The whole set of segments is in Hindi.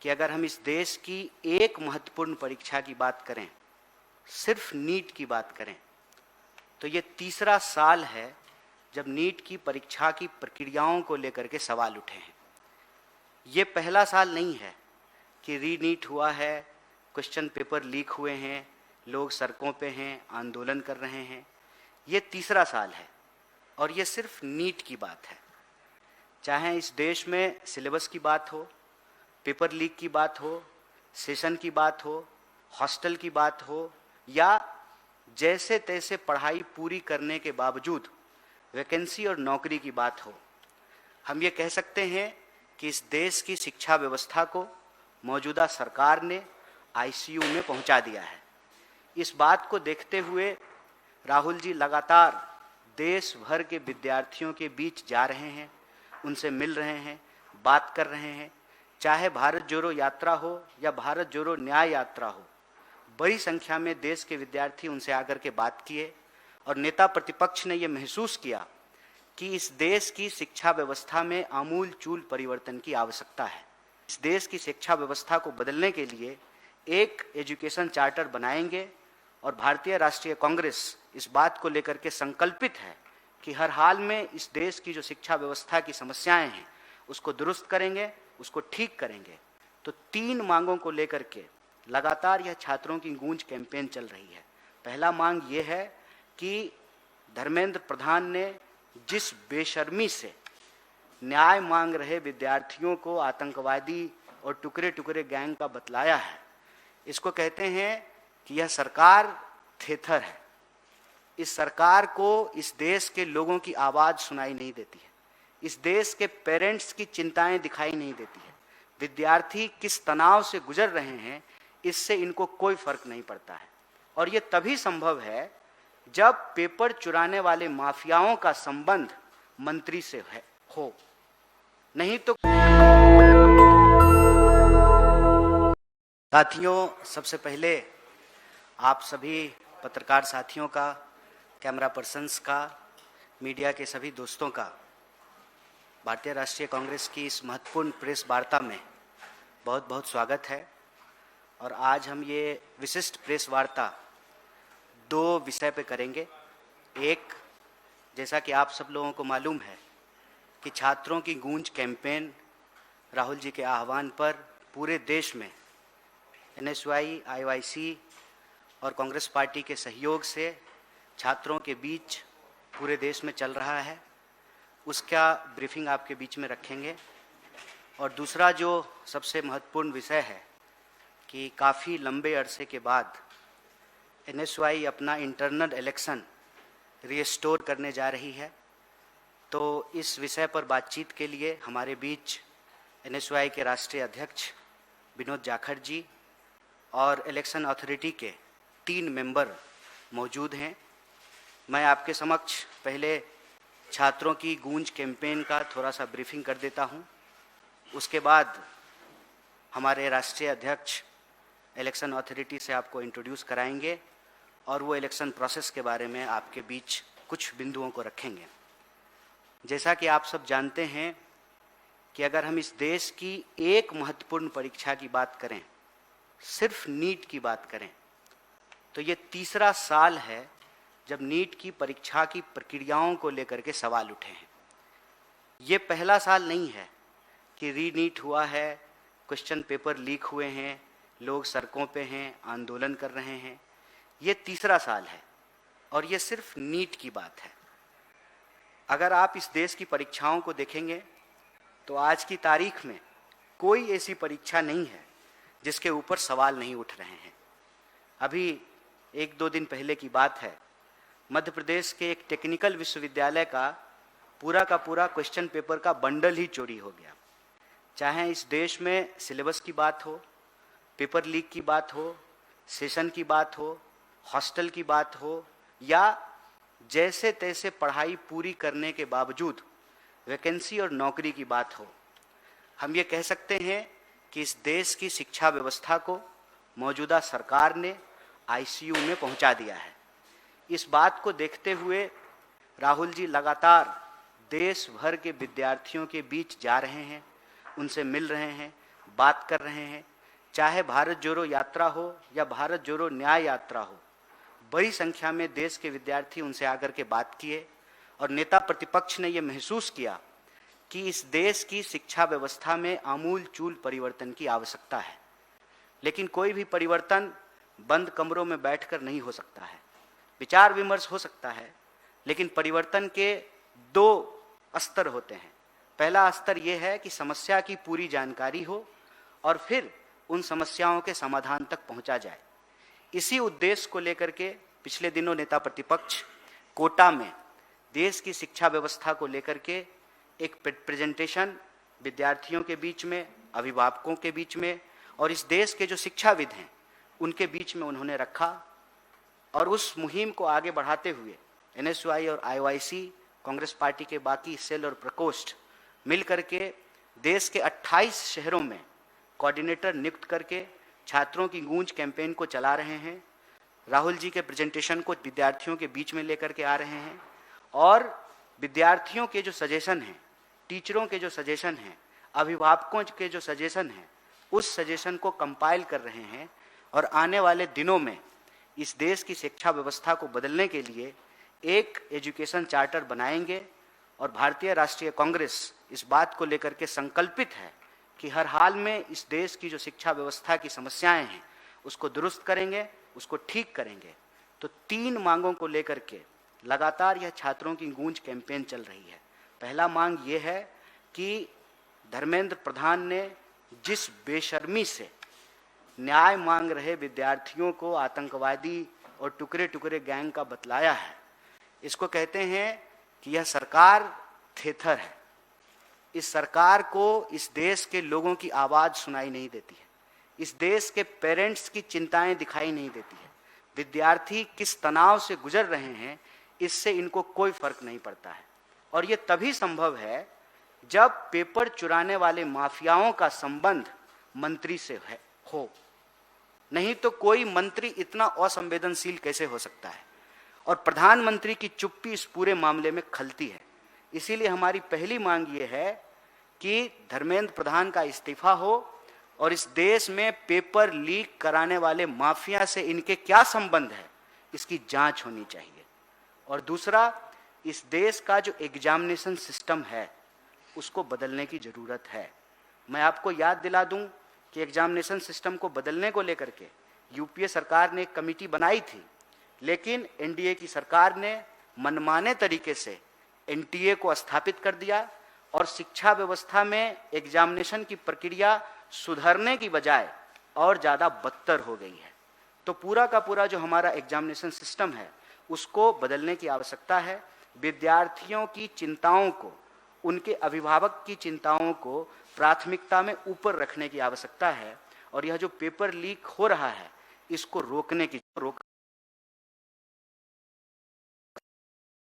कि अगर हम इस देश की एक महत्वपूर्ण परीक्षा की बात करें, सिर्फ नीट की बात करें, तो ये तीसरा साल है जब नीट की परीक्षा की प्रक्रियाओं को लेकर के सवाल उठे हैं। ये पहला साल नहीं है कि रीनीट हुआ है, क्वेश्चन पेपर लीक हुए हैं, लोग सड़कों पे हैं, आंदोलन कर रहे हैं। ये तीसरा साल है और ये सिर्फ नीट की बात है। चाहे इस देश में सिलेबस की बात हो, पेपर लीक की बात हो, सेशन की बात हो, हॉस्टल की बात हो, या जैसे तैसे पढ़ाई पूरी करने के बावजूद वैकेंसी और नौकरी की बात हो, हम ये कह सकते हैं कि इस देश की शिक्षा व्यवस्था को मौजूदा सरकार ने आईसीयू में पहुंचा दिया है। इस बात को देखते हुए राहुल जी लगातार देश भर के विद्यार्थियों के बीच जा रहे हैं, उनसे मिल रहे हैं, बात कर रहे हैं। चाहे भारत जोड़ो यात्रा हो या भारत जोड़ो न्याय यात्रा हो, बड़ी संख्या में देश के विद्यार्थी उनसे आकर के बात किए और नेता प्रतिपक्ष ने यह महसूस किया कि इस देश की शिक्षा व्यवस्था में आमूल चूल परिवर्तन की आवश्यकता है। इस देश की शिक्षा व्यवस्था को बदलने के लिए एक एजुकेशन चार्टर बनाएंगे और भारतीय राष्ट्रीय कांग्रेस इस बात को लेकर के संकल्पित है कि हर हाल में इस देश की जो शिक्षा व्यवस्था की समस्याएं हैं उसको दुरुस्त करेंगे, उसको ठीक करेंगे। तो 3 मांगों को लेकर के लगातार यह छात्रों की गूंज कैंपेन चल रही है। पहला मांग ये है कि धर्मेंद्र प्रधान ने जिस बेशर्मी से न्याय मांग रहे विद्यार्थियों को आतंकवादी और टुकड़े टुकड़े गैंग का बतलाया है, इसको कहते हैं कि यह सरकार थेथर है। इस सरकार को इस देश के लोगों की आवाज़ सुनाई नहीं देती है, इस देश के पेरेंट्स की चिंताएं दिखाई नहीं देती है, विद्यार्थी किस तनाव से गुजर रहे हैं इससे इनको कोई फर्क नहीं पड़ता है। और ये तभी संभव है जब पेपर चुराने वाले माफियाओं का संबंध मंत्री से हो, नहीं तो। साथियों, सबसे पहले आप सभी पत्रकार साथियों का, कैमरा पर्सन्स का, मीडिया के सभी दोस्तों का भारतीय राष्ट्रीय कांग्रेस की इस महत्वपूर्ण प्रेस वार्ता में बहुत बहुत स्वागत है। और आज हम ये विशिष्ट प्रेस वार्ता 2 विषय पे करेंगे। एक, जैसा कि आप सब लोगों को मालूम है कि छात्रों की गूंज कैंपेन राहुल जी के आह्वान पर पूरे देश में एनएसयूआई, आईओआईसी और कांग्रेस पार्टी के सहयोग से छात्रों के बीच पूरे देश में चल रहा है, उसका ब्रीफिंग आपके बीच में रखेंगे। और दूसरा जो सबसे महत्वपूर्ण विषय है कि काफ़ी लंबे अरसे के बाद एनएसयूआई अपना इंटरनल इलेक्शन रीस्टोर करने जा रही है। तो इस विषय पर बातचीत के लिए हमारे बीच एनएसयूआई के राष्ट्रीय अध्यक्ष विनोद जाखड़ जी और इलेक्शन अथॉरिटी के 3 मेंबर मौजूद हैं। मैं आपके समक्ष पहले छात्रों की गूंज कैंपेन का थोड़ा सा ब्रीफिंग कर देता हूं। उसके बाद हमारे राष्ट्रीय अध्यक्ष इलेक्शन अथॉरिटी से आपको इंट्रोड्यूस कराएंगे और वो इलेक्शन प्रोसेस के बारे में आपके बीच कुछ बिंदुओं को रखेंगे। जैसा कि आप सब जानते हैं कि अगर हम इस देश की एक महत्वपूर्ण परीक्षा की बात करें, सिर्फ नीट की बात करें, तो ये तीसरा साल है जब नीट की परीक्षा की प्रक्रियाओं को लेकर के सवाल उठे हैं। ये पहला साल नहीं है कि रीनीट हुआ है, क्वेश्चन पेपर लीक हुए हैं, लोग सड़कों पे हैं, आंदोलन कर रहे हैं। ये तीसरा साल है और ये सिर्फ नीट की बात है। अगर आप इस देश की परीक्षाओं को देखेंगे तो आज की तारीख में कोई ऐसी परीक्षा नहीं है जिसके ऊपर सवाल नहीं उठ रहे हैं। अभी 1-2 दिन पहले की बात है, मध्य प्रदेश के एक टेक्निकल विश्वविद्यालय का पूरा क्वेश्चन पेपर का बंडल ही चोरी हो गया। चाहे इस देश में सिलेबस की बात हो, पेपर लीक की बात हो, सेशन की बात हो, हॉस्टल की बात हो, या जैसे तैसे पढ़ाई पूरी करने के बावजूद वैकेंसी और नौकरी की बात हो, हम ये कह सकते हैं कि इस देश की शिक्षा व्यवस्था को मौजूदा सरकार ने आईसीयू में पहुंचा दिया है। इस बात को देखते हुए राहुल जी लगातार देश भर के विद्यार्थियों के बीच जा रहे हैं, उनसे मिल रहे हैं, बात कर रहे हैं, चाहे भारत जोड़ो यात्रा हो या भारत जोड़ो न्याय यात्रा हो, बड़ी संख्या में देश के विद्यार्थी उनसे आकर के बात किए और नेता प्रतिपक्ष ने यह महसूस किया कि इस देश की शिक्षा व्यवस्था में आमूल चूल परिवर्तन की आवश्यकता है। लेकिन कोई भी परिवर्तन बंद कमरों में बैठकर नहीं हो सकता है। विचार विमर्श हो सकता है, लेकिन परिवर्तन के दो स्तर होते हैं। पहला स्तर यह है कि समस्या की पूरी जानकारी हो और फिर उन समस्याओं के समाधान तक पहुंचा जाए। इसी उद्देश्य को लेकर के पिछले दिनों नेता प्रतिपक्ष कोटा में देश की शिक्षा व्यवस्था को लेकर के एक प्रेजेंटेशन विद्यार्थियों के बीच में, अभिभावकों के बीच में और इस देश के जो शिक्षाविद हैं उनके बीच में उन्होंने रखा। और उस मुहिम को आगे बढ़ाते हुए NSY और IOIC, कांग्रेस पार्टी के बाकी सेल और प्रकोष्ठ मिल करके देश के 28 शहरों में कोऑर्डिनेटर नियुक्त करके छात्रों की गूंज कैंपेन को चला रहे हैं। राहुल जी के प्रेजेंटेशन को विद्यार्थियों के बीच में लेकर के आ रहे हैं और विद्यार्थियों के जो सजेशन हैं, टीचरों के जो सजेशन हैं, अभिभावकों के जो सजेशन हैं, उस सजेशन को कंपाइल कर रहे हैं और आने वाले दिनों में इस देश की शिक्षा व्यवस्था को बदलने के लिए एक एजुकेशन चार्टर बनाएंगे। और भारतीय राष्ट्रीय कांग्रेस इस बात को लेकर के संकल्पित है कि हर हाल में इस देश की जो शिक्षा व्यवस्था की समस्याएं हैं उसको दुरुस्त करेंगे, उसको ठीक करेंगे। तो 3 मांगों को लेकर के लगातार यह छात्रों की गूंज कैंपेन चल रही है। पहला मांग ये है कि धर्मेंद्र प्रधान ने जिस बेशर्मी से न्याय मांग रहे विद्यार्थियों को आतंकवादी और टुकड़े टुकड़े गैंग का बतलाया है, इसको कहते हैं कि यह सरकार थेथर है। इस सरकार को इस देश के लोगों की आवाज सुनाई नहीं देती है, इस देश के पेरेंट्स की चिंताएं दिखाई नहीं देती है, विद्यार्थी किस तनाव से गुजर रहे हैं इससे इनको कोई फर्क नहीं पड़ता है। और ये तभी संभव है जब पेपर चुराने वाले माफियाओं का संबंध मंत्री से हो, नहीं तो कोई मंत्री इतना असंवेदनशील कैसे हो सकता है। और प्रधानमंत्री की चुप्पी इस पूरे मामले में खलती है। इसीलिए हमारी पहली मांग ये है कि धर्मेंद्र प्रधान का इस्तीफा हो और इस देश में पेपर लीक कराने वाले माफिया से इनके क्या संबंध है इसकी जांच होनी चाहिए। और दूसरा, इस देश का जो एग्जामिनेशन सिस्टम है उसको बदलने की जरूरत है। मैं आपको याद दिला दूं कि एग्जामिनेशन सिस्टम को बदलने को लेकर के यूपीए सरकार ने एक कमेटी बनाई थी, लेकिन एनडीए की सरकार ने मनमाने तरीके से एनटीए को स्थापित कर दिया और शिक्षा व्यवस्था में एग्जामिनेशन की प्रक्रिया सुधरने की बजाय और ज़्यादा बदतर हो गई है। तो पूरा का पूरा जो हमारा एग्जामिनेशन सिस्टम है उसको बदलने की आवश्यकता है। विद्यार्थियों की चिंताओं को, उनके अभिभावक की चिंताओं को प्राथमिकता में ऊपर रखने की आवश्यकता है। और यह जो पेपर लीक हो रहा है इसको रोकने की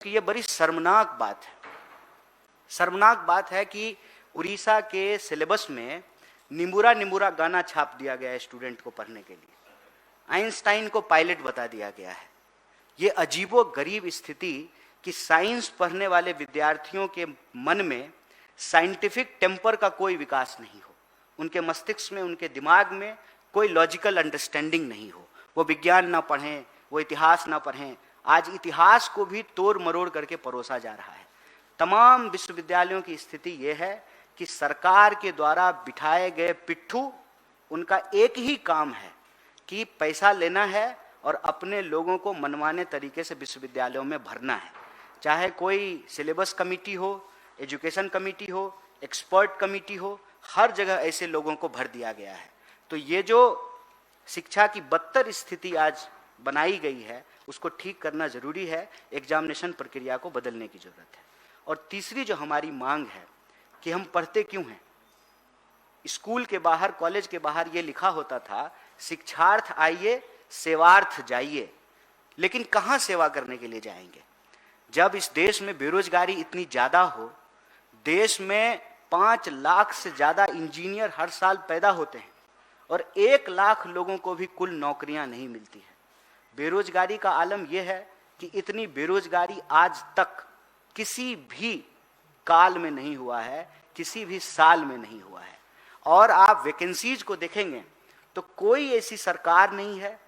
ये बड़ी शर्मनाक बात है। शर्मनाक बात है कि उड़ीसा के सिलेबस में निमुरा निमुरा गाना छाप दिया गया है स्टूडेंट को पढ़ने के लिए। आइंस्टाइन को पायलट बता दिया गया है। ये अजीबो गरीब स्थिति कि साइंस पढ़ने वाले विद्यार्थियों के मन में साइंटिफिक टेम्पर का कोई विकास नहीं हो, उनके मस्तिष्क में, उनके दिमाग में कोई लॉजिकल अंडरस्टैंडिंग नहीं हो। वो विज्ञान ना पढ़ें, वो इतिहास ना पढ़ें। आज इतिहास को भी तोड़ मरोड़ करके परोसा जा रहा है। तमाम विश्वविद्यालयों की स्थिति यह है कि सरकार के द्वारा बिठाए गए पिट्ठू, उनका एक ही काम है कि पैसा लेना है और अपने लोगों को मनमाने तरीके से विश्वविद्यालयों में भरना है। चाहे कोई सिलेबस कमेटी हो, एजुकेशन कमेटी हो, एक्सपर्ट कमेटी हो, हर जगह ऐसे लोगों को भर दिया गया है। तो ये जो शिक्षा की बदतर स्थिति आज बनाई गई है उसको ठीक करना जरूरी है। एग्जामिनेशन प्रक्रिया को बदलने की जरूरत है। और तीसरी जो हमारी मांग है कि हम पढ़ते क्यों हैं। स्कूल के बाहर, कॉलेज के बाहर ये लिखा होता था, शिक्षार्थ आइए सेवार्थ जाइए। लेकिन कहाँ सेवा करने के लिए जाएंगे जब इस देश में बेरोजगारी इतनी ज्यादा हो। देश में 5 लाख से ज्यादा इंजीनियर हर साल पैदा होते हैं और 1 लाख लोगों को भी कुल नौकरियां नहीं मिलती है। बेरोजगारी का आलम यह है कि इतनी बेरोजगारी आज तक किसी भी काल में नहीं हुआ है, किसी भी साल में नहीं हुआ है। और आप वैकेंसीज को देखेंगे तो कोई ऐसी सरकार नहीं है,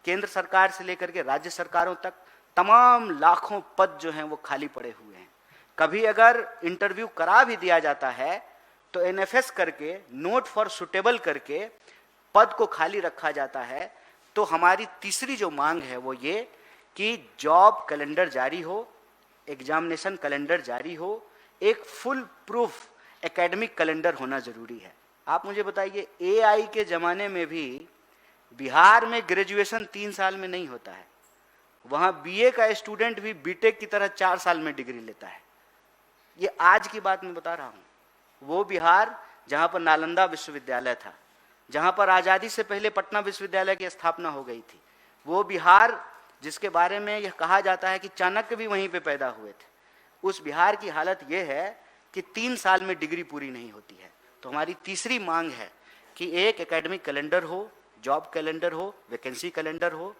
केंद्र सरकार से लेकर के राज्य सरकारों तक तमाम लाखों पद जो हैं वो खाली पड़े हुए हैं। कभी अगर इंटरव्यू करा भी दिया जाता है तो एनएफएस करके, नोट फॉर सुटेबल करके पद को खाली रखा जाता है। तो हमारी तीसरी जो मांग है वो ये कि जॉब कैलेंडर जारी हो, एग्जामिनेशन कैलेंडर जारी हो, एक फुल प्रूफ एकेडमिक कैलेंडर होना जरूरी है। आप मुझे बताइए, एआई के जमाने में भी बिहार में ग्रेजुएशन 3 साल में नहीं होता है, वहां बीए का स्टूडेंट भी बीटेक की तरह 4 साल में डिग्री लेता है। ये आज की बात मैं बता रहा हूं। वो बिहार जहां पर नालंदा विश्वविद्यालय था, जहां पर आजादी से पहले पटना विश्वविद्यालय की स्थापना हो गई थी, वो बिहार जिसके बारे में यह कहा जाता है कि चाणक्य भी वहीं पे पैदा हुए थे, उस बिहार की हालत यह है कि 3 साल में डिग्री पूरी नहीं होती है। तो हमारी तीसरी मांग है कि एक एकेडमिक कैलेंडर हो, जॉब कैलेंडर हो, वैकेंसी कैलेंडर हो,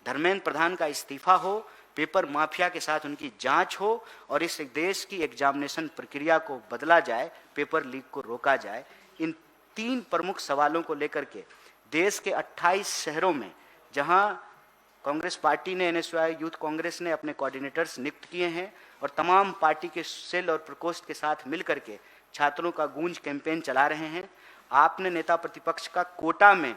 धर्मेंद्र प्रधान का इस्तीफा हो, पेपर माफिया के साथ उनकी जांच हो और इस देश की एग्जामिनेशन प्रक्रिया को बदला जाए, पेपर लीक को रोका जाए। इन 3 प्रमुख सवालों को लेकर के देश के 28 शहरों में जहां कांग्रेस पार्टी ने, एनएसयूआई यूथ कांग्रेस ने अपने कोऑर्डिनेटर्स नियुक्त किए हैं और तमाम पार्टी के सेल और प्रकोष्ठ के साथ मिलकर के छात्रों का गूंज कैंपेन चला रहे हैं। आपने नेता प्रतिपक्ष का कोटा में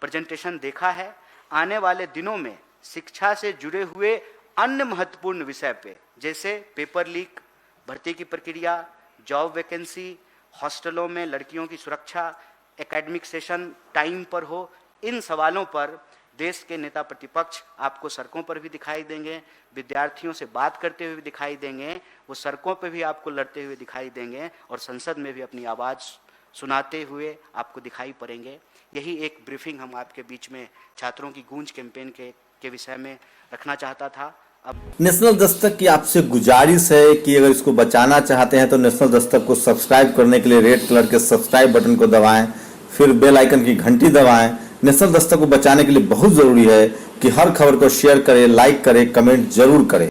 प्रेजेंटेशन देखा है। आने वाले दिनों में शिक्षा से जुड़े हुए अन्य महत्वपूर्ण विषय पे, जैसे पेपर लीक, भर्ती की प्रक्रिया, जॉब वैकेंसी, हॉस्टलों में लड़कियों की सुरक्षा, एकेडमिक सेशन टाइम पर हो, इन सवालों पर देश के नेता प्रतिपक्ष आपको सड़कों पर भी दिखाई देंगे, विद्यार्थियों से बात करते हुए भी दिखाई देंगे, वो सड़कों पर भी आपको लड़ते हुए दिखाई देंगे और संसद में भी अपनी आवाज़ सुनाते हुए आपको दिखाई पड़ेंगे। यही एक ब्रीफिंग हम आपके बीच में छात्रों की गूंज कैंपेन के विषय में रखना चाहता था। अब नेशनल दस्तक की आपसे गुजारिश है कि अगर इसको बचाना चाहते हैं तो नेशनल दस्तक को सब्सक्राइब करने के लिए रेड कलर के सब्सक्राइब बटन को दबाएं, फिर बेल आइकन की घंटी दबाएं। नेशनल दस्तक को बचाने के लिए बहुत जरूरी है कि हर खबर को शेयर करें, लाइक करें, कमेंट जरूर करें।